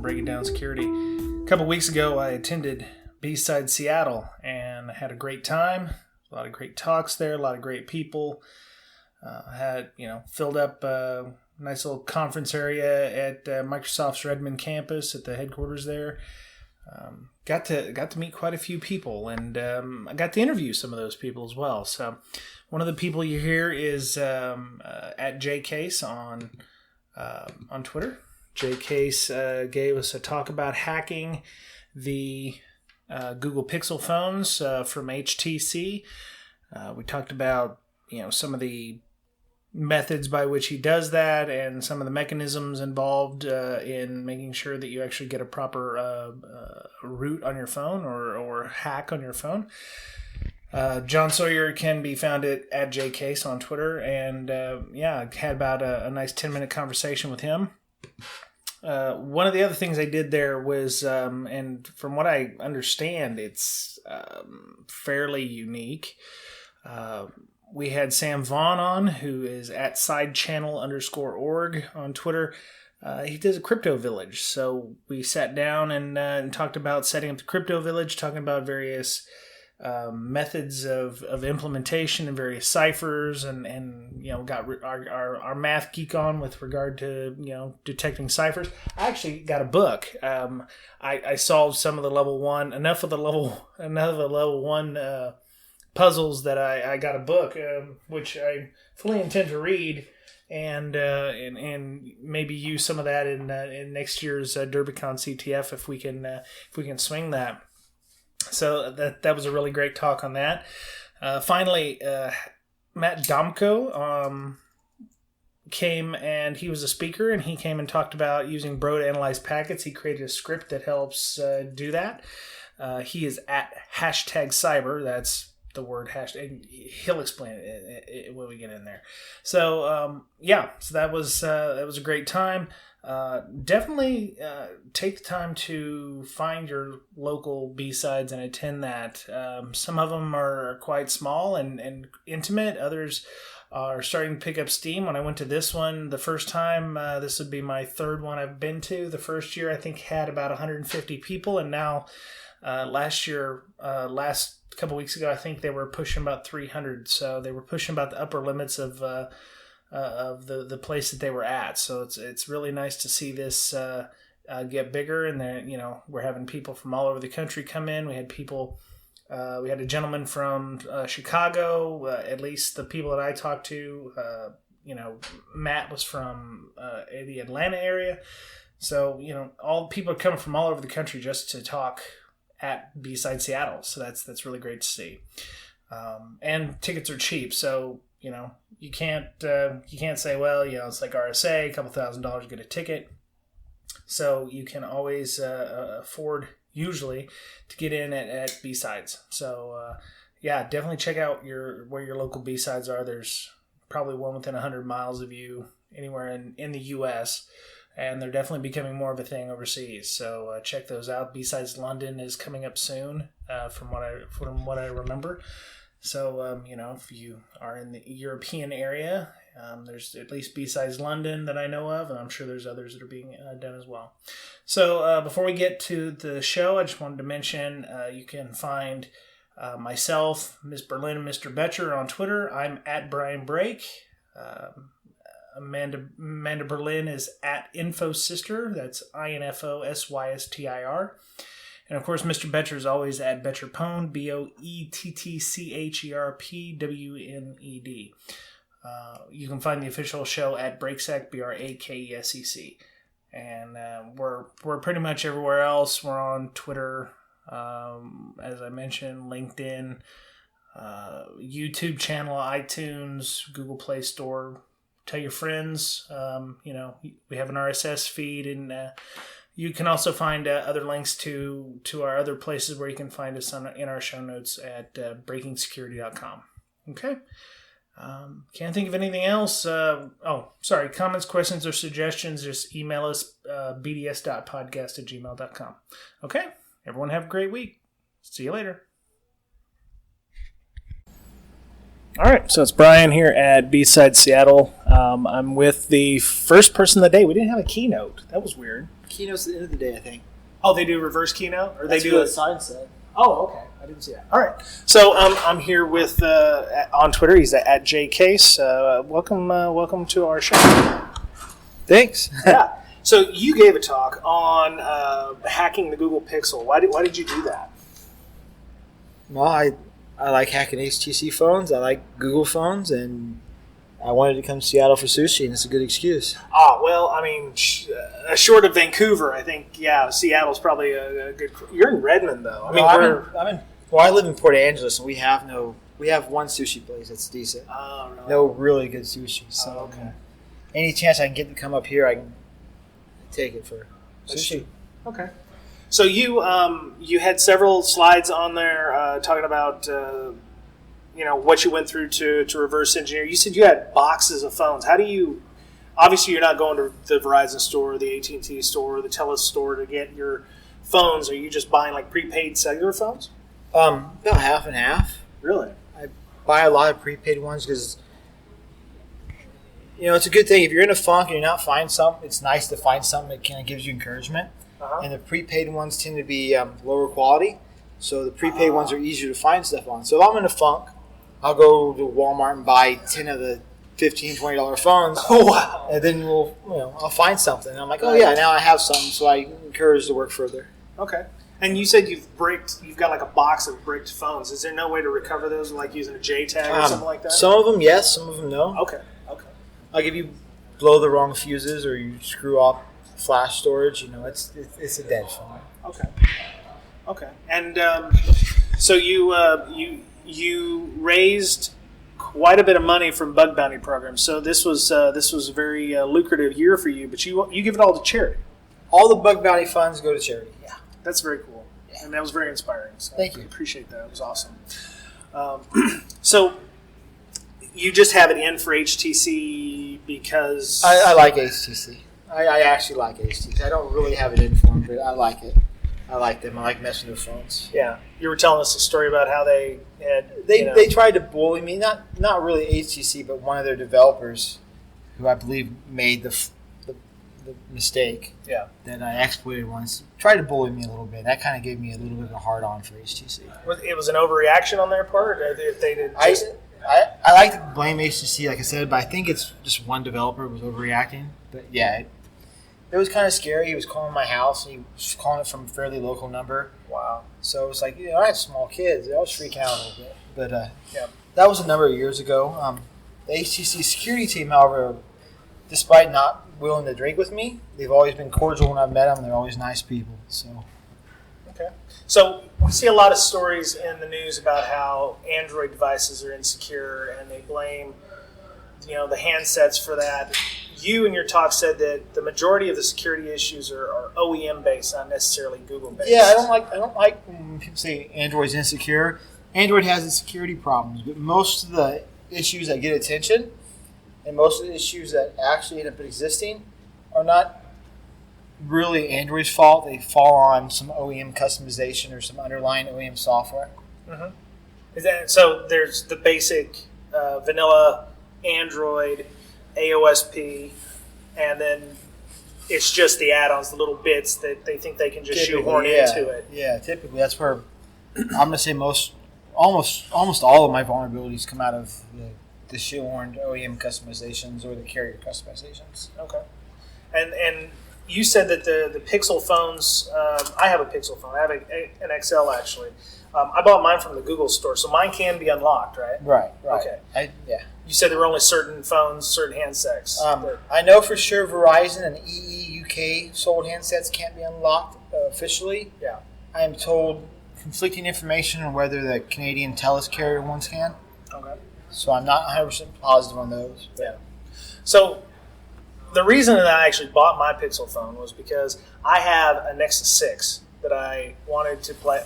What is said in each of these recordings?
breaking down security. A couple weeks ago, I attended Bsides Seattle and I had a great time. A lot of great talks there, a lot of great people. Filled up a nice little conference area at Microsoft's Redmond campus at the headquarters there. Got to meet quite a few people, and I got to interview some of those people as well. So one of the people you hear is at JCase on Twitter. JCase gave us a talk about hacking the Google Pixel phones from HTC. We talked about some of the methods by which he does that and some of the mechanisms involved in making sure that you actually get a proper root on your phone or hack on your phone. John Sawyer can be found at JCase on Twitter, and had about a nice 10-minute conversation with him. One of the other things I did there was, and from what I understand, it's fairly unique. We had Sam Vaughn on, who is at sidechannel_org on Twitter. He does a crypto village. So we sat down and talked about setting up the crypto village, talking about various methods of implementation and various ciphers, and got our math geek on with regard to detecting ciphers. I actually got a book. I solved some of the level one, enough of the level one puzzles that I got a book, which I fully intend to read and maybe use some of that in next year's DerbyCon CTF if we can swing that. So that was a really great talk on that. Finally, Matt Domko came, and he was a speaker, and he came and talked about using Bro to analyze packets. He created a script that helps do that. He is at #cyber. That's the word hashtag. He'll explain it when we get in there. So so that was a great time. Definitely take the time to find your local B-sides and attend that. Some of them are quite small and intimate. Others are starting to pick up steam. When I went to this one the first time, this would be my third one I've been to. The first year I think had about 150 people, and now last couple weeks ago, I think they were pushing about 300. So they were pushing about the upper limits of the place that they were at. So it's really nice to see this get bigger, and then we're having people from all over the country come in. We had people. We had a gentleman from Chicago. At least the people that I talked to, Matt was from the Atlanta area. So all people are coming from all over the country just to talk at Bsides Seattle. So that's really great to see. And tickets are cheap, so you can't say, well, it's like RSA, a couple $1,000 to get a ticket. So you can always afford usually to get in at Bsides. So definitely check out where your local Bsides are. There's probably one within 100 miles of you anywhere in the U.S., and they're definitely becoming more of a thing overseas. So check those out. Bsides London is coming up soon, from what I remember. So if you are in the European area, there's at least Bsides London that I know of, and I'm sure there's others that are being done as well. So before we get to the show, I just wanted to mention you can find myself, Miss Berlin, and Mr. Betcher on Twitter. I'm at Bryan Break. Amanda Berlin is at InfoSister. That's INFOSYSTIR. And of course, Mr. Betcher is always at Betcherpwned, BOETTCHERPWNED. You can find the official show at Breaksec, BRAKESEC. And we're pretty much everywhere else. We're on Twitter, as I mentioned, LinkedIn, YouTube channel, iTunes, Google Play Store. Tell your friends. We have an RSS feed, and you can also find other links to our other places where you can find us in our show notes at breakingsecurity.com. Okay. Can't think of anything else. Comments, questions, or suggestions, just email us, bds.podcast@gmail.com. Okay. Everyone have a great week. See you later. All right, so it's Bryan here at Bsides Seattle. I'm with the first person of the day. We didn't have a keynote. That was weird. Keynote's at the end of the day, I think. Oh, they do reverse keynote, or That's they do what a the sign said. Oh, okay. I didn't see that. All right. So I'm here with on Twitter. He's at JCase. Welcome to our show. Thanks. Yeah. So you gave a talk on hacking the Google Pixel. Why did you do that? Well, I like hacking HTC phones. I like Google phones, and I wanted to come to Seattle for sushi, and it's a good excuse. Oh, well, I mean, short of Vancouver, I think, yeah, Seattle's probably a good... You're in Redmond, though. I live in Port Angeles, and we have one sushi place that's decent. Oh, really? No really good sushi. So okay. Any chance I can get to come up here, I can take it for sushi. Okay. So you had several slides on there talking about what you went through to reverse engineer. You said you had boxes of phones. How do you? Obviously, you're not going to the Verizon store, the AT&T store, the Telus store to get your phones. Are you just buying like prepaid cellular phones? About half and half. Really? I buy a lot of prepaid ones because it's a good thing if you're in a funk and you're not finding something. It's nice to find something that kind of gives you encouragement. Uh-huh. And the prepaid ones tend to be lower quality, so the prepaid ones are easier to find stuff on. So if I'm in a funk, I'll go to Walmart and buy 10 of the $15, $20 phones. Oh, wow. And then I'll find something. And I'm like, oh yeah, now I have something, so I encourage to work further. Okay. And you said you've got like a box of bricked phones. Is there no way to recover those, like using a JTAG or something like that? Some of them yes, some of them no. Okay. Like if you blow the wrong fuses or you screw up flash storage, it's a dead phone. Okay. And so you raised quite a bit of money from bug bounty programs. So this was a very lucrative year for you. But you give it all to charity. All the bug bounty funds go to charity. Yeah, that's very cool. Yeah. And that was very inspiring. So Thank you. I appreciate that. It was awesome. So you just have it in for HTC because I like HTC. I actually like HTC. I don't really have it in for them, but I like it. I like them. I like messing with phones. Yeah. You were telling us a story about how they had... They tried to bully me. Not really HTC, but one of their developers, who I believe made the mistake that I exploited once, tried to bully me a little bit. That kind of gave me a little bit of a hard-on for HTC. It was an overreaction on their part? If they did I like to blame HTC, like I said, but I think it's just one developer was overreacting. But yeah, it was kind of scary. He was calling my house, and he was calling it from a fairly local number. Wow. So it was like, I have small kids. I was freaking out a little bit. But that was a number of years ago. The HTC security team, however, despite not willing to drink with me, they've always been cordial when I've met them. They're always nice people. So. Okay. So we see a lot of stories in the news about how Android devices are insecure, and they blame, the handsets for that. You in your talk said that the majority of the security issues are OEM based, not necessarily Google based. Yeah, I don't like when people say Android's insecure. Android has its security problems, but most of the issues that get attention and most of the issues that actually end up existing are not really Android's fault. They fall on some OEM customization or some underlying OEM software. Mm-hmm. So there's the basic vanilla Android AOSP, and then it's just the add-ons, the little bits that they think they can just shoehorn into it. Yeah, typically that's where I'm going to say almost all of my vulnerabilities come out of the shoehorned OEM customizations or the carrier customizations. Okay. And you said that the Pixel phones, I have a Pixel phone. I have an XL, actually. I bought mine from the Google store, so mine can be unlocked, right? Right. Okay. You said there were only certain phones, certain handsets. I know for sure Verizon and EE UK sold handsets can't be unlocked officially. Yeah. I am told conflicting information on whether the Canadian Telus carrier ones can. Okay. So I'm not 100% positive on those. Yeah. So the reason that I actually bought my Pixel phone was because I have a Nexus 6 that I wanted to play.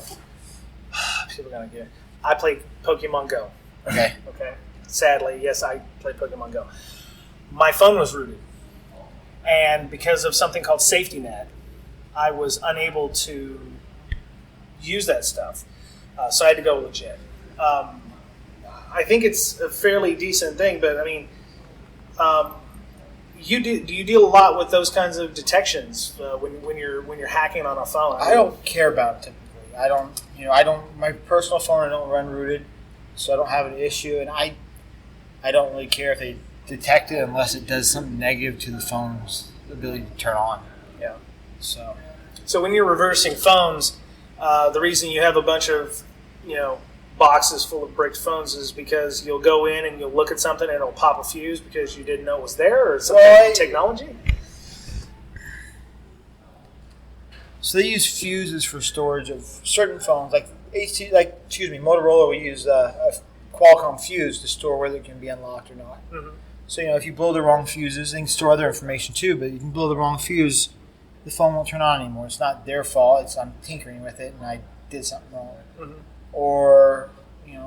People are going to get it. I played Pokemon Go. Okay. Sadly, yes, I played Pokemon Go. My phone was rooted. And because of something called Safety Net, I was unable to use that stuff. So I had to go legit. I think it's a fairly decent thing, but I mean, do you deal a lot with those kinds of detections when you're hacking on a phone? I don't care about it typically. I don't. My personal phone, I don't run rooted, so I don't have an issue, and I don't really care if they detect it unless it does something negative to the phone's ability to turn on. Yeah. So when you're reversing phones, the reason you have a bunch of boxes full of bricked phones is because you'll go in and you'll look at something and it'll pop a fuse because you didn't know it was there, or some kind of technology? So they use fuses for storage of certain phones, like Motorola will use a Qualcomm fuse to store whether it can be unlocked or not. Mm-hmm. So if you blow the wrong fuses, they can store other information too, but you can blow the wrong fuse, the phone won't turn on anymore. It's not their fault. I'm tinkering with it and I did something wrong. Mm-hmm. Or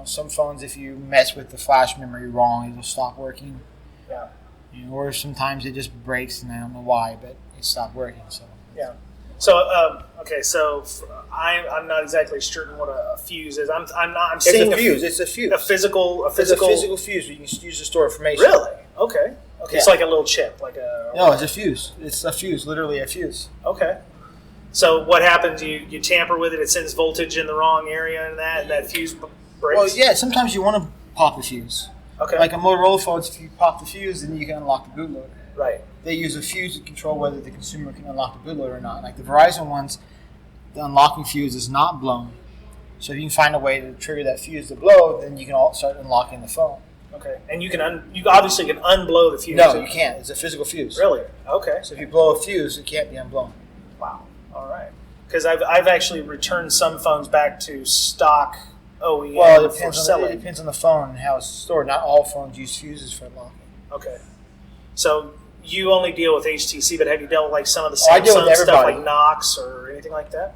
some phones, if you mess with the flash memory wrong, it'll stop working. Yeah. Or sometimes it just breaks, and I don't know why, but it stopped working. So yeah. So I'm not exactly certain what a fuse is. I'm seeing it's a fuse. It's a fuse. A physical fuse you can use to store information. Really? Okay. Yeah. It's like a little chip, No, it's a fuse. It's a fuse, literally a fuse. Okay. So what happens? You tamper with it. It sends voltage in the wrong area, and that fuse breaks. Well, yeah. Sometimes you want to pop the fuse. Okay. Like a Motorola phone, if you pop the fuse, then you can unlock the bootloader. Right. They use a fuse to control whether the consumer can unlock the bootloader or not. Like the Verizon ones, the unlocking fuse is not blown. So if you can find a way to trigger that fuse to blow, then you can start unlocking the phone. Okay. And you obviously can unblow the fuse. No, you can't. It's a physical fuse. Really? Okay. So if you blow a fuse, it can't be unblown. Wow. All right. Because I've actually returned some phones back to stock OEM. Well, it depends on the phone and how it's stored. Not all phones use fuses for unlocking. Okay. So you only deal with HTC, but have you dealt with like some of the Samsung stuff like Knox or anything like that?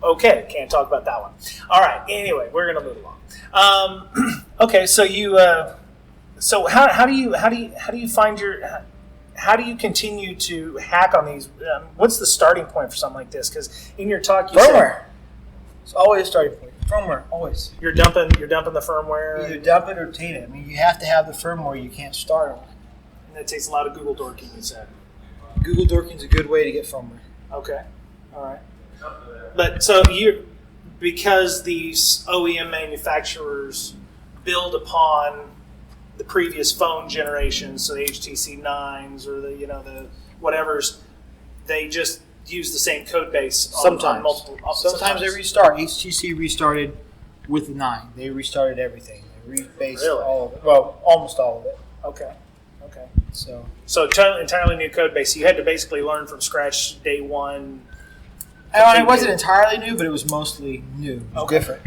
Okay, can't talk about that one. All right. Anyway, we're gonna move along. Okay, so so how do you find how do you continue to hack on these? What's the starting point for something like this? Because in your talk, you said it's always a starting point. Firmware, always. You're dumping the firmware. Either dump it or obtain it. I mean, you have to have the firmware. You can't start on it. And that takes a lot of Google dorking, you said. Google dorking is a good way to get firmware. Okay, all right. But because these OEM manufacturers build upon the previous phone generations, so the HTC 9s or the whatevers, they just use the same code base on multiple. Sometimes they restart. HTC restarted with the 9. They restarted everything. They rebased all of it. Well, almost all of it. Okay. So entirely new code base. So you had to basically learn from scratch day one. It wasn't entirely new, but it was mostly new. It was different.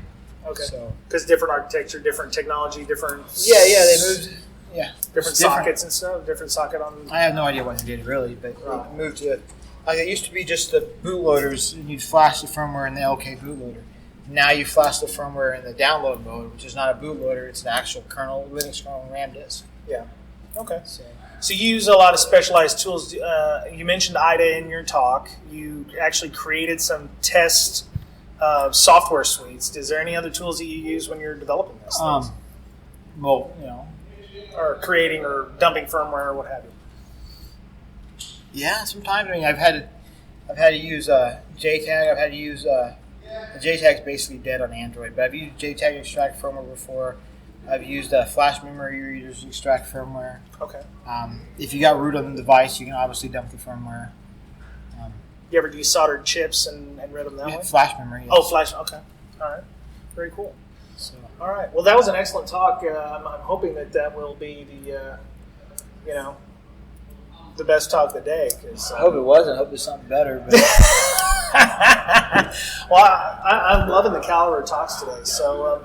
Okay. Because different architecture, different technology, different. Yeah, they moved. Yeah. Different sockets and stuff. Different socket on. I have no idea why they did it really, but they moved to it used to be just the bootloaders, and you'd flash the firmware in the LK bootloader. Now you flash the firmware in the download mode, which is not a bootloader; it's an actual kernel, Linux kernel RAM disk. Yeah. Okay. So you use a lot of specialized tools. You mentioned IDA in your talk. You actually created some test software suites. Is there any other tools that you use when you're developing this? Or creating or dumping firmware or what have you. Yeah, sometimes. I mean, I've had to use JTAG. I've had to use JTAG's basically dead on Android, but I've used JTAG to extract firmware before. I've used flash memory readers to extract firmware. Okay. If you got root on the device, you can obviously dump the firmware. You ever desoldered chips and read them that way? Flash memory. Yes. Oh, flash. Okay. All right. Very cool. All right. Well, that was an excellent talk. I'm hoping that will be the best talk of the day. I hope it was. I hope there's something better. But. Well, I'm loving the caliber of talks today. So,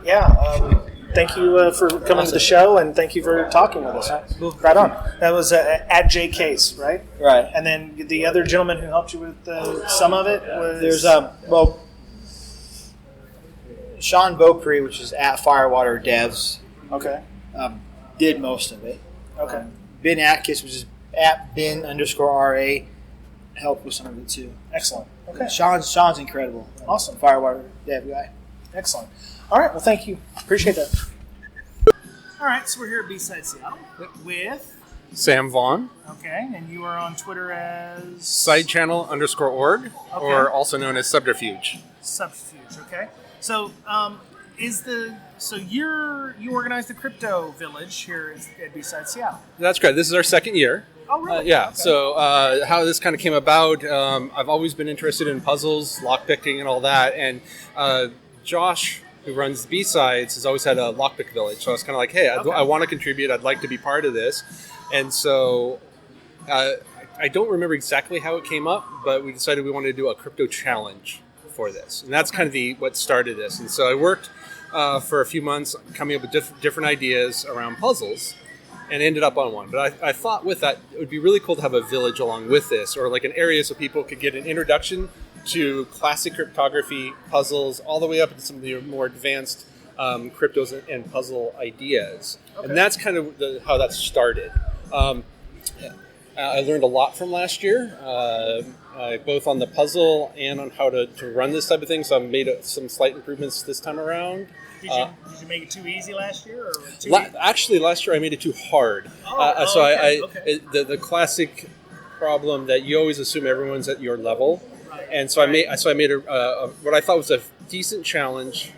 thank you for coming to the show, and thank you for talking with us. Right on. That was at J Case, right? Right. And then the other gentleman who helped you with some of it was... There's, Sean Beaupre, which is at Firewater Devs. Okay. Did most of it. Okay. Ben Atkins, which is at Ben_RA, helped with some of it too. Excellent. Okay. Sean's incredible. Awesome. Firewater Dev guy. Excellent. All right. Well, thank you. Appreciate that. All right, so we're here at Bsides Seattle with Sam Vaughn. Okay, and you are on Twitter as sidechannel_org, or also known as Subterfuge. Subterfuge. Okay, so you organized the crypto village here at Bsides Seattle. That's correct. This is our second year. Oh, really? Yeah. Okay. So how this kind of came about, I've always been interested in puzzles, lockpicking, and all that. And Josh, who runs B-Sides, has always had a lockpick village. So I was kind of like, hey, I want to contribute. I'd like to be part of this. And so I don't remember exactly how it came up, but we decided we wanted to do a crypto challenge for this. And that's kind of what started this. And so I worked for a few months coming up with different ideas around puzzles and ended up on one. But I thought with that, it would be really cool to have a village along with this, or like an area so people could get an introduction to classic cryptography puzzles all the way up into some of the more advanced cryptos and puzzle ideas. Okay. And that's kind of how that started. I learned a lot from last year, both on the puzzle and on how to run this type of thing. So I've made some slight improvements this time around. Did you make it too easy last year? Or actually, last year I made it too hard. The classic problem that you always assume everyone's at your level. Right. And so I made what I thought was a decent challenge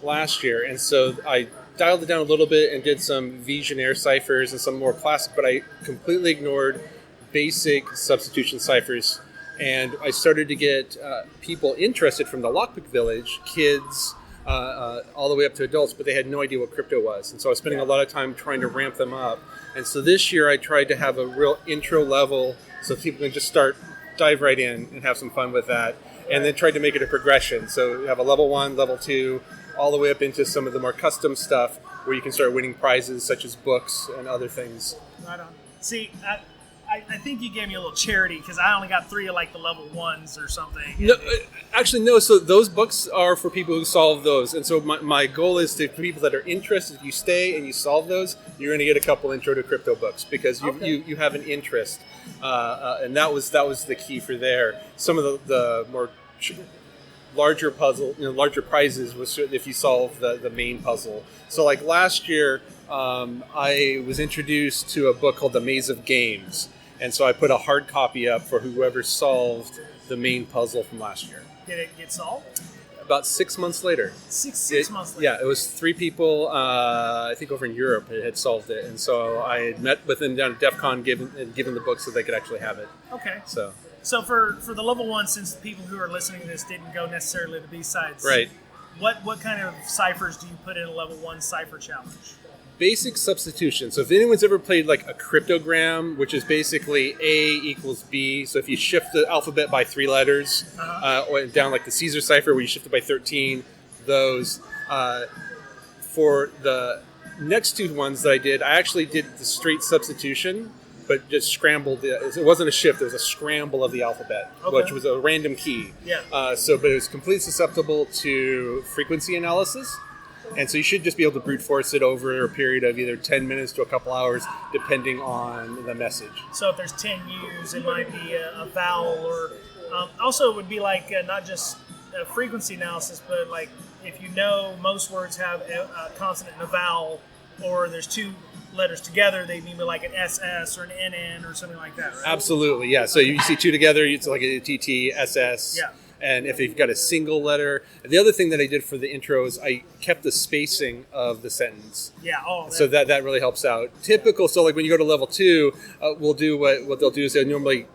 last year. And so I dialed it down a little bit and did some Visionaire ciphers and some more classic, but I completely ignored basic substitution ciphers. And I started to get people interested from the lockpick village, kids, all the way up to adults, but they had no idea what crypto was. And so I was spending a lot of time trying to ramp them up. And so this year I tried to have a real intro level so people can just dive right in and have some fun with that. And then tried to make it a progression. So you have a level 1, level 2, all the way up into some of the more custom stuff where you can start winning prizes such as books and other things. Right on. See, I think you gave me a little charity because I only got 3 of like the level 1s or something. No, actually, no. So those books are for people who solve those. And so my goal is for people that are interested, if you stay and you solve those, you're going to get a couple intro to crypto books because you have an interest. And that was the key for there. Some of the more larger larger prizes was if you solve the main puzzle. So like last year, I was introduced to a book called The Maze of Games. And so I put a hard copy up for whoever solved the main puzzle from last year. Did it get solved? About 6 months later. Six months later? Yeah, it was 3 people, I think over in Europe, had solved it. And so I had met with them down at DEF CON, given the book so they could actually have it. Okay. So for the level 1, since the people who are listening to this didn't go necessarily to B-Sides, right. What kind of ciphers do you put in a level 1 cipher challenge? Basic substitution. So if anyone's ever played like a cryptogram, which is basically A equals B, so if you shift the alphabet by 3 letters, or down like the Caesar cipher where you shift it by 13, those. For the next 2 ones that I actually did the straight substitution, but just scrambled. It wasn't a shift; it was a scramble of the alphabet, which was a random key. Yeah. But it was completely susceptible to frequency analysis, and so you should just be able to brute force it over a period of either 10 minutes to a couple hours, depending on the message. So if there's 10 U's, it might be a vowel, or also it would be like not just a frequency analysis, but like if you know most words have a consonant and a vowel, or there's 2 letters together, they mean like an SS or an NN or something like that, right? Absolutely, yeah. So you see 2 together, it's like a TT, SS. Yeah. And if you've got a single letter. The other thing that I did for the intro is I kept the spacing of the sentence. Yeah. So that really helps out. Typical, so like when you go to level 2, we'll do what they'll do is they'll normally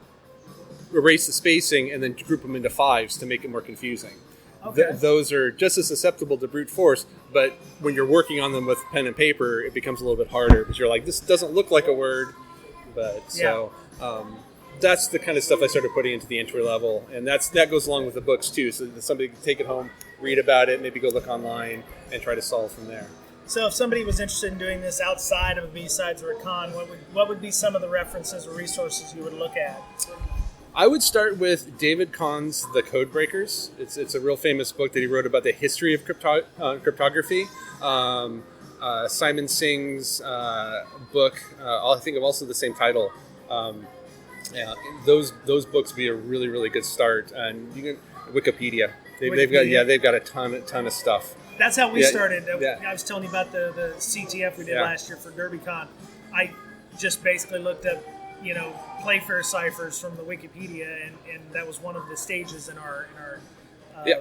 erase the spacing and then group them into 5s to make it more confusing. Okay. Those are just as susceptible to brute force, but when you're working on them with pen and paper, it becomes a little bit harder because you're like, this doesn't look like a word. But that's the kind of stuff I started putting into the entry level, and that goes along with the books too, so that somebody can take it home, read about it, maybe go look online and try to solve from there. So if somebody was interested in doing this outside of a B-Sides or a con, what would be some of the references or resources you would look at? I would start with David Kahn's The Code Breakers. It's a real famous book that he wrote about the history of cryptography. Simon Singh's book, I think of also the same title. Those books would be a really, really good start. And you can Wikipedia. They've got a ton of stuff. That's how we started. Yeah. I was telling you about the CTF we did last year for DerbyCon. I just basically looked up, Playfair ciphers from the Wikipedia, and that was one of the stages in our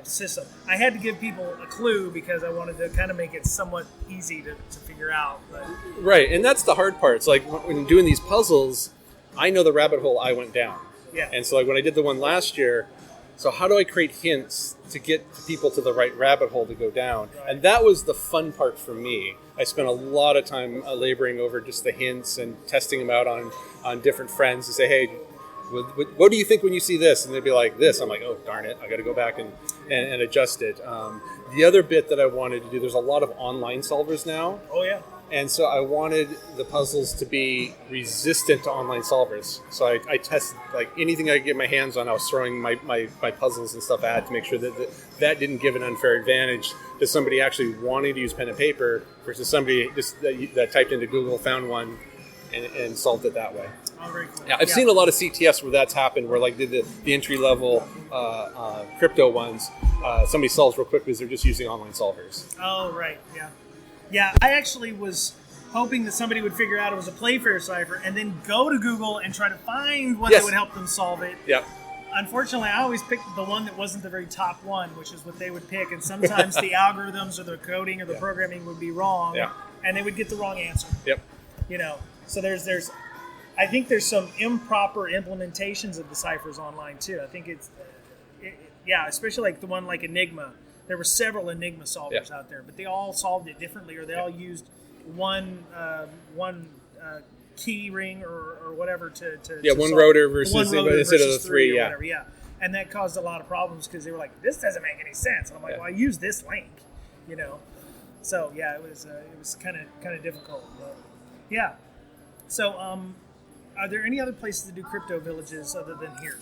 system. I had to give people a clue because I wanted to kind of make it somewhat easy to figure out. But. Right, and that's the hard part. It's like when doing these puzzles, I know the rabbit hole I went down. Yeah. And so like when I did the one last year, so how do I create hints to get people to the right rabbit hole to go down? Right. And that was the fun part for me. I spent a lot of time laboring over just the hints and testing them out on different friends to say, hey, what do you think when you see this? And they'd be like, this. I'm like, oh, darn it. I got to go back and adjust it. The other bit that I wanted to do, there's a lot of online solvers now. Oh, yeah. And so I wanted the puzzles to be resistant to online solvers. So I tested like anything I could get my hands on. I was throwing my puzzles and stuff at to make sure that didn't give an unfair advantage to somebody actually wanting to use pen and paper versus somebody just that typed into Google, found one, and solved it that way. Oh, very cool. Yeah, I've seen a lot of CTFs where that's happened, where like the entry level crypto ones, somebody solves real quick because they're just using online solvers. Oh, right. Yeah. Yeah, I actually was hoping that somebody would figure out it was a Playfair cipher and then go to Google and try to find one that would help them solve it. Yeah. Unfortunately, I always picked the one that wasn't the very top one, which is what they would pick. And sometimes the algorithms or the coding or the programming would be wrong, and they would get the wrong answer. Yep. So there's, I think there's some improper implementations of the ciphers online too. I think especially like the one like Enigma. There were several Enigma solvers out there, but they all solved it differently, or they all used one key ring or whatever to one solve. rotor versus instead of the three, whatever, and that caused a lot of problems because they were like, this doesn't make any sense. And I'm like, well, I use this link, So it was kind of difficult. But, yeah. So are there any other places to do crypto villages other than here?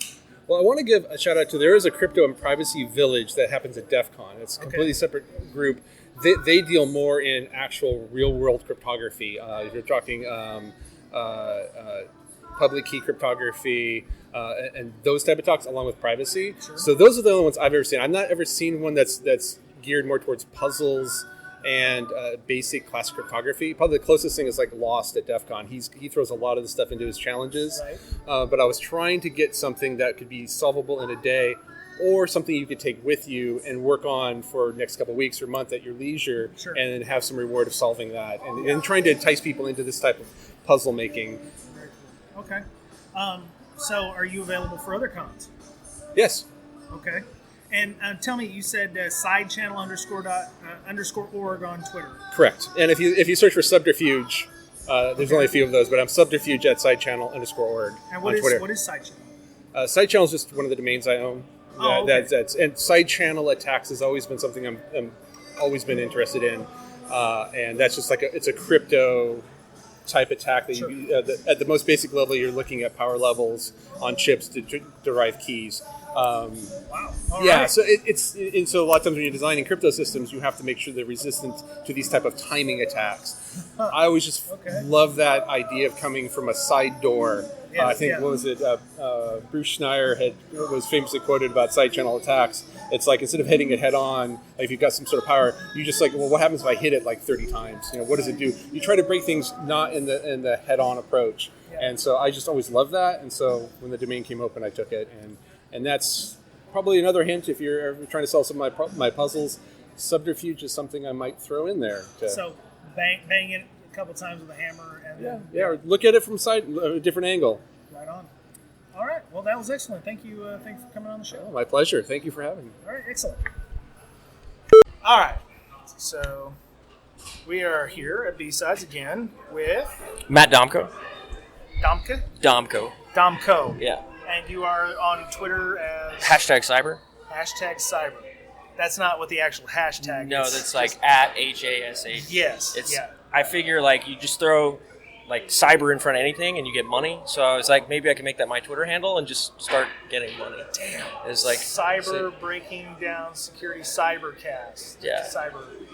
Well, I want to give a shout out to, there is a crypto and privacy village that happens at DEF CON. It's a completely separate group. They deal more in actual real world cryptography. If you're talking public key cryptography and those type of talks along with privacy. Sure. So those are the only ones I've ever seen. I've not ever seen one that's geared more towards puzzles and basic class cryptography. Probably the closest thing is like Lost at DEF CON. He throws a lot of the stuff into his challenges. Right. But I was trying to get something that could be solvable in a day, or something you could take with you and work on for next couple of weeks or month at your leisure, and then have some reward of solving that. And trying to entice people into this type of puzzle making. Very cool. Okay. So are you available for other cons? Yes. Okay. And tell me, you said sidechannel _org on Twitter. Correct. And if you search for Subterfuge, there's only a few of those, but I'm Subterfuge at sidechannel _org and on Twitter. What is sidechannel? Sidechannel is just one of the domains I own. And sidechannel attacks has always been something I'm always been interested in, and that's just like it's a crypto type attack that you, at the most basic level, you're looking at power levels on chips to derive keys. Wow. Right. So so a lot of times when you're designing crypto systems, you have to make sure they're resistant to these type of timing attacks. I always just love that idea of coming from a side door. I think, what was it? Bruce Schneier was famously quoted about side channel attacks. It's like, instead of hitting it head on, like if you've got some sort of power, you just like, well, what happens if I hit it like 30 times? What does it do? You try to break things not in the head on approach. And so I just always loved that. And so when the domain came open, I took it. And that's probably another hint if you're ever trying to solve some of my puzzles. Subterfuge is something I might throw in there. So bang it a couple times with a hammer. And or look at it from a different angle. Right on. All right. Well, that was excellent. Thank you. Thanks for coming on the show. Oh, my pleasure. Thank you for having me. All right. Excellent. All right. So we are here at Bsides again with Matt Domko. Domko. Domko. Yeah. And you are on Twitter as #cyber. #cyber. That's not what the actual hashtag No, is. that's like at HASH. Yes. I figure like you just throw like cyber in front of anything and you get money. So I was like, maybe I can make that my Twitter handle and just start getting money. Damn. It's like breaking down security cybercast. Yeah.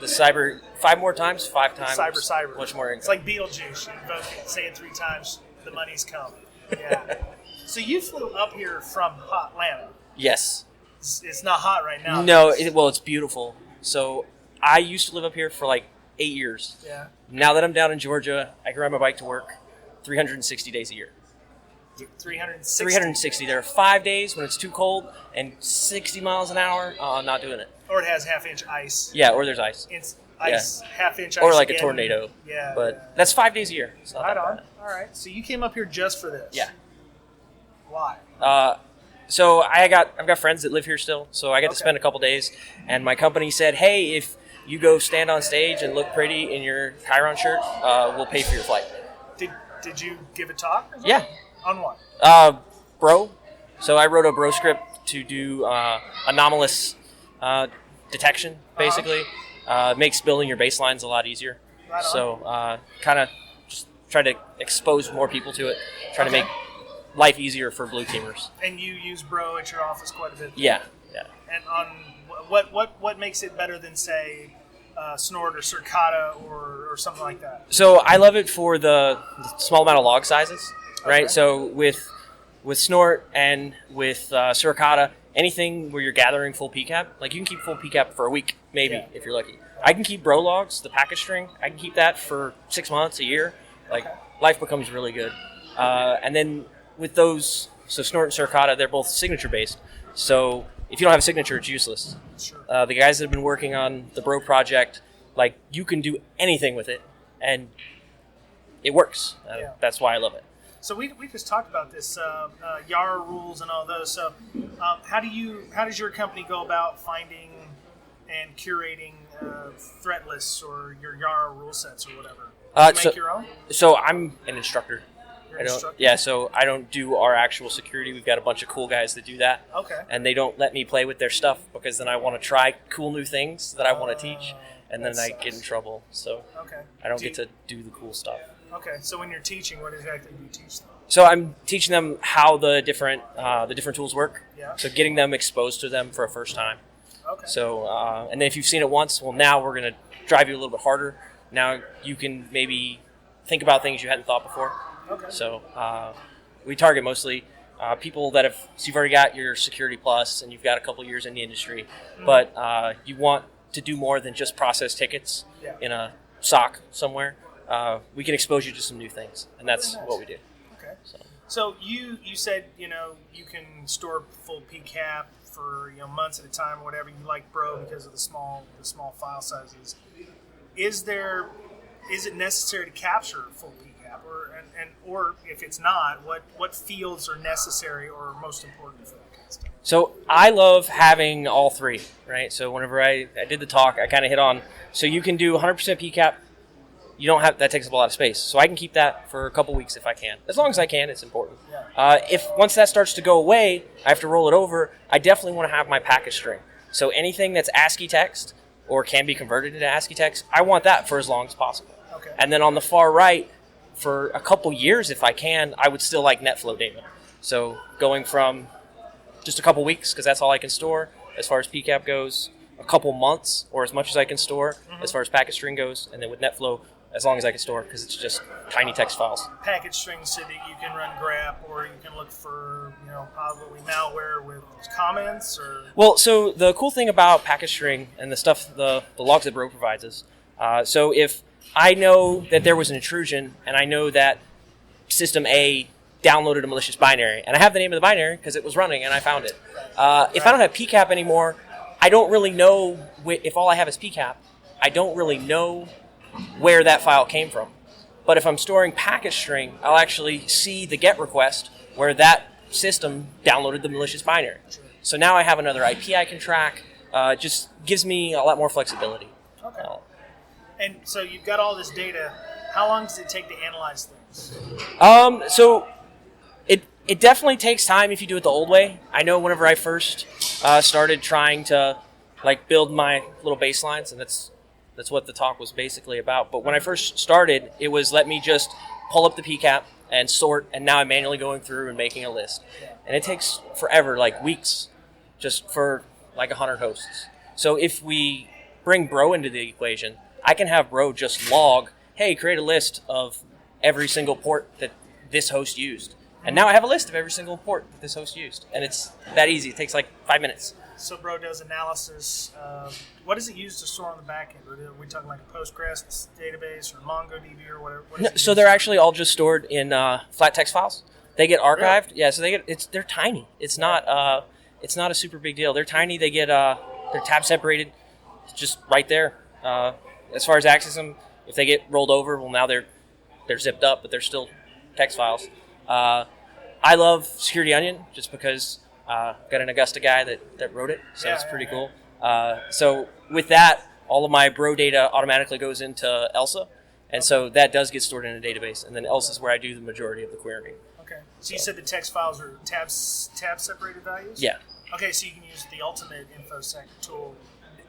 The cyber 5 more times, 5 times. Cyber. Much more income. It's like Beetlejuice. You invoke it, say it 3 times, the money's come. Yeah. So you flew up here from Atlanta. Yes. It's not hot right now. No, it's beautiful. So I used to live up here for like 8 years. Yeah. Now that I'm down in Georgia, I can ride my bike to work 360 days a year. 360. 360. There are 5 days when it's too cold and 60 miles an hour. I'm not doing it. Or it has half-inch ice. Yeah, or there's ice. It's ice, half-inch ice. Or like a again. tornado. Yeah. But that's 5 days a year. It's not Right that on. bad. All right. So you came up here just for this? Yeah. Why? So I've got friends that live here still, so I get to Okay. spend a couple days. And my company said, hey, if you go stand on stage and look pretty in your Chiron shirt, we'll pay for your flight. Did you give a talk? Or something? Yeah. On what? Bro. So I wrote a bro script to do anomalous detection, basically. Makes building your baselines a lot easier. Right on. So kind of just try to expose more people to it, try to Okay. make life easier for blue teamers. And you use Bro at your office quite a bit. Yeah. And on what makes it better than, say, Snort or Circata or something like that? So I love it for the small amount of log sizes, right? Okay. So with Snort and with Circata, anything where you're gathering full PCAP, like you can keep full PCAP for a week, maybe, Yeah. if you're lucky. I can keep bro logs, the package string, I can keep that for 6 months, a year. Like, life becomes really good. And then with those, so Snort and Circata, they're both signature-based. So if you don't have a signature, it's useless. Sure. The guys that have been working on the Bro project, like, you can do anything with it, and it works. Yeah. That's why I love it. So we just talked about this Yara rules and all those. So how does your company go about finding and curating threat lists or your Yara rule sets or whatever? Do you make your own? So I'm an instructor. You're an instructor? Yeah, so I don't do our actual security. We've got a bunch of cool guys that do that. Okay. And they don't let me play with their stuff because then I want to try cool new things that I want to teach, and then that I get in sucks. trouble. So Okay. I don't get to do the cool stuff. Okay. So when you're teaching, what exactly do you teach them? So I'm teaching them how the different tools work. Yeah. So getting them exposed to them for a first time. Okay. So and then if you've seen it once, well, now we're going to drive you a little bit harder. Now you can maybe think about things you hadn't thought before. Okay. So we target mostly people that have, so you've already got your Security Plus and you've got a couple years in the industry, but you want to do more than just process tickets Yeah. in a SOC somewhere. We can expose you to some new things, and that's Very nice. what we do. Okay. So you said you can store full PCAP for months at a time or whatever. You like Bro because of the small file sizes. Is it necessary to capture full PCAP, or if it's not, what fields are necessary or most important for that kind of stuff? So I love having all three, right? So whenever I did the talk, I kind of hit on, so you can do 100% PCAP. You don't have, that takes up a lot of space. So I can keep that for a couple weeks if I can. As long as I can, it's important. Yeah. If once that starts to go away, I have to roll it over, I definitely want to have my package string. So anything that's ASCII text or can be converted into ASCII text, I want that for as long as possible. Okay. And then on the far right, for a couple years if I can, I would still like net flow data. So going from just a couple weeks, because that's all I can store as far as PCAP goes, a couple months or as much as I can store as far as packet string goes, and then with NetFlow, as long as I can store, because it's just tiny text files. Package strings so that you can run grep, or you can look for probably malware with comments, or Well, so the cool thing about packet string and the stuff, the logs that Bro provides us, so if I know that there was an intrusion and I know that system A downloaded a malicious binary, and I have the name of the binary because it was running and I found it. If I don't have PCAP anymore, I don't really know if all I have is PCAP. I don't really know where that file came from. But if I'm storing packet string, I'll actually see the GET request where that system downloaded the malicious binary. So now I have another IP I can track. Just gives me a lot more flexibility. okay. And so you've got all this data. How long does it take to analyze things? So it definitely takes time if you do it the old way. I know whenever I first started trying to build my little baselines, and that's what the talk was basically about. But when I first started, it was let me just pull up the PCAP and sort, and now I'm manually going through and making a list. And it takes forever, weeks, just for 100 hosts. So if we bring Bro into the equation, I can have Bro just log, hey, create a list of every single port that this host used. And now I have a list of every single port that this host used. And it's that easy. It takes 5 minutes. So Bro does analysis. What does it use to store on the back end? Are we talking like a Postgres database or MongoDB or whatever? No, so they're actually all just stored in flat text files. They get archived. Really? Yeah, so they're tiny. It's not a super big deal. They're tiny. They get they're tab separated, just right there. As far as access them, if they get rolled over, well now they're zipped up, but they're still text files. I love Security Onion just because got an Augusta guy that wrote it, so it's pretty cool. So with that, all of my Bro data automatically goes into ELSA, and so that does get stored in a database, and then ELSA is where I do the majority of the querying. Okay. So you said the text files are tab separated values? Yeah. Okay, so you can use the ultimate InfoSec tool,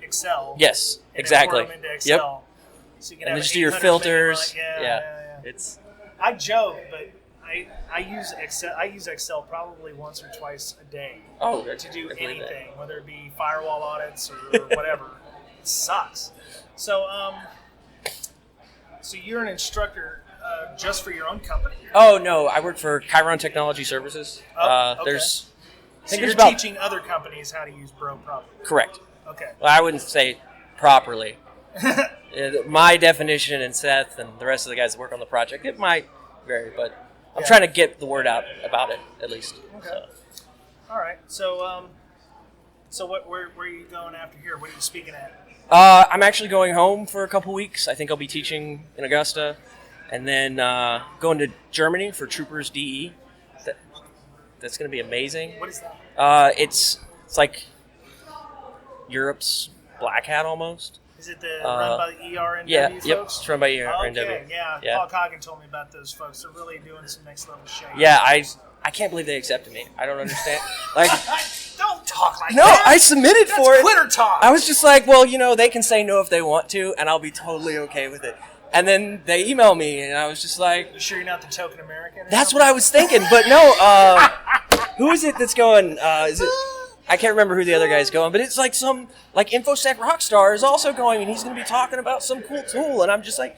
Excel. Yes, and exactly. Import them into Excel. Yep. So you can and have just do your filters. Yeah. It's. I joke, but I use Excel. I use Excel probably once or twice a day. To do anything, whether it be firewall audits or whatever. It sucks. So you're an instructor just for your own company? Oh no, I work for Chiron Technology Services. Okay. So you're teaching other companies how to use Bro properly. Correct. Okay. Well, I wouldn't say properly. My definition and Seth and the rest of the guys that work on the project, it might vary, but I'm trying to get the word out about it at least. Okay. So. All right. So where are you going after here? What are you speaking at? I'm actually going home for a couple weeks. I think I'll be teaching in Augusta, and then going to Germany for Troopers DE. That's going to be amazing. What is that? It's like Europe's Black Hat almost. Is it run by the ERNW folks? Yep, it's run by ERNW. Okay, yeah. Paul Coggin told me about those folks. They're really doing some next level shit. Yeah, I can't believe they accepted me. I don't understand. Like, don't talk like no, that. I submitted for it. Quitter talk. I was just like, well, they can say no if they want to, and I'll be totally okay with it. And then they emailed me, and I was just like, you sure you're not the token American? That's what I was thinking, but no. Who is it that's going? Is it? I can't remember who the other guy's going, but it's like some InfoSec rockstar is also going, and he's going to be talking about some cool tool, and I'm just like,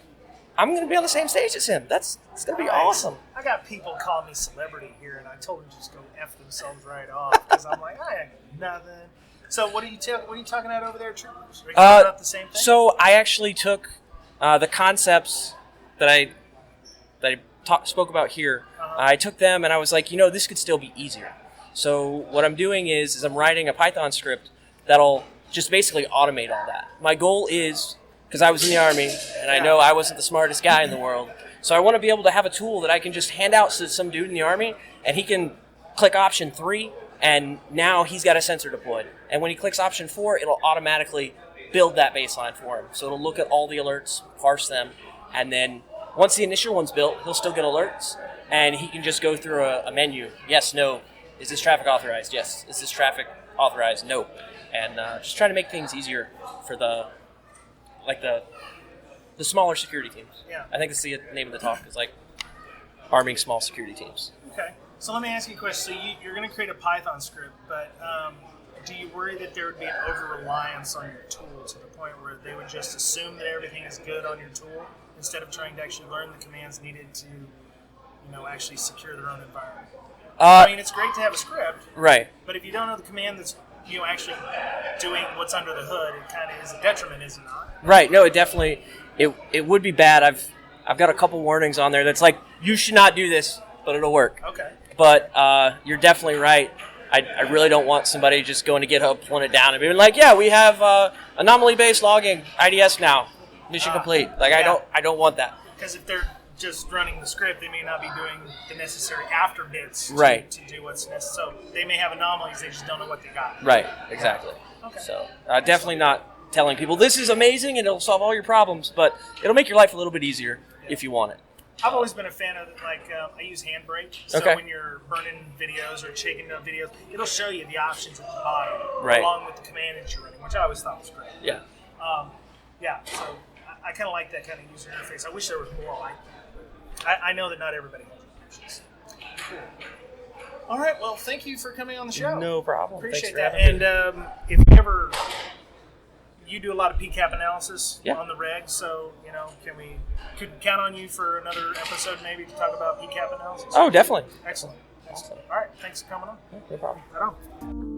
I'm going to be on the same stage as him. It's going to be awesome. I got people calling me celebrity here, and I told them to just go F themselves right off because I'm like, I ain't nothing. So what are you talking about over there, Troopers? Are you talking about the same thing? So I actually took the concepts that I spoke about here. I took them, and I was like, this could still be easier. So what I'm doing is I'm writing a Python script that'll just basically automate all that. My goal is, because I was in the Army, and I know I wasn't the smartest guy in the world, so I want to be able to have a tool that I can just hand out to some dude in the Army, and he can click option 3, and now he's got a sensor deployed. And when he clicks option 4, it'll automatically build that baseline for him. So it'll look at all the alerts, parse them, and then once the initial one's built, he'll still get alerts, and he can just go through a menu. Yes, no. Is this traffic authorized? Yes. Is this traffic authorized? No. And just trying to make things easier for the smaller security teams. Yeah. I think that's the name of the talk, is arming small security teams. Okay. So let me ask you a question. So you're going to create a Python script, but do you worry that there would be an over-reliance on your tool to the point where they would just assume that everything is good on your tool instead of trying to actually learn the commands needed to, actually secure their own environment? It's great to have a script, right? But if you don't know the command that's actually doing what's under the hood, it kind of is a detriment, is it not? Right. No, it definitely it would be bad. I've got a couple warnings on there that's like, you should not do this, but it'll work. Okay. But you're definitely right. I really don't want somebody just going to GitHub, pulling it down, and being like, yeah, we have anomaly-based logging IDS now, mission complete. I don't want that. Because if they're just running the script, they may not be doing the necessary after bits to do what's necessary. So they may have anomalies, they just don't know what they got. Right, exactly. Okay. So definitely not telling people this is amazing and it'll solve all your problems, but it'll make your life a little bit easier if you want it. I've always been a fan of I use Handbrake. So when you're burning videos or shaking up videos, it'll show you the options at the bottom along with the command that you're running, which I always thought was great. Yeah. So I kind of like that kind of user interface. I wish there was more like that. I know that not everybody has options. Cool. All right. Well, thank you for coming on the show. No problem. Appreciate Thanks that. for having And if you do a lot of PCAP analysis on the regs, so could we count on you for another episode maybe to talk about PCAP analysis? Oh, definitely. Excellent. All right. Thanks for coming on. No problem. Right on.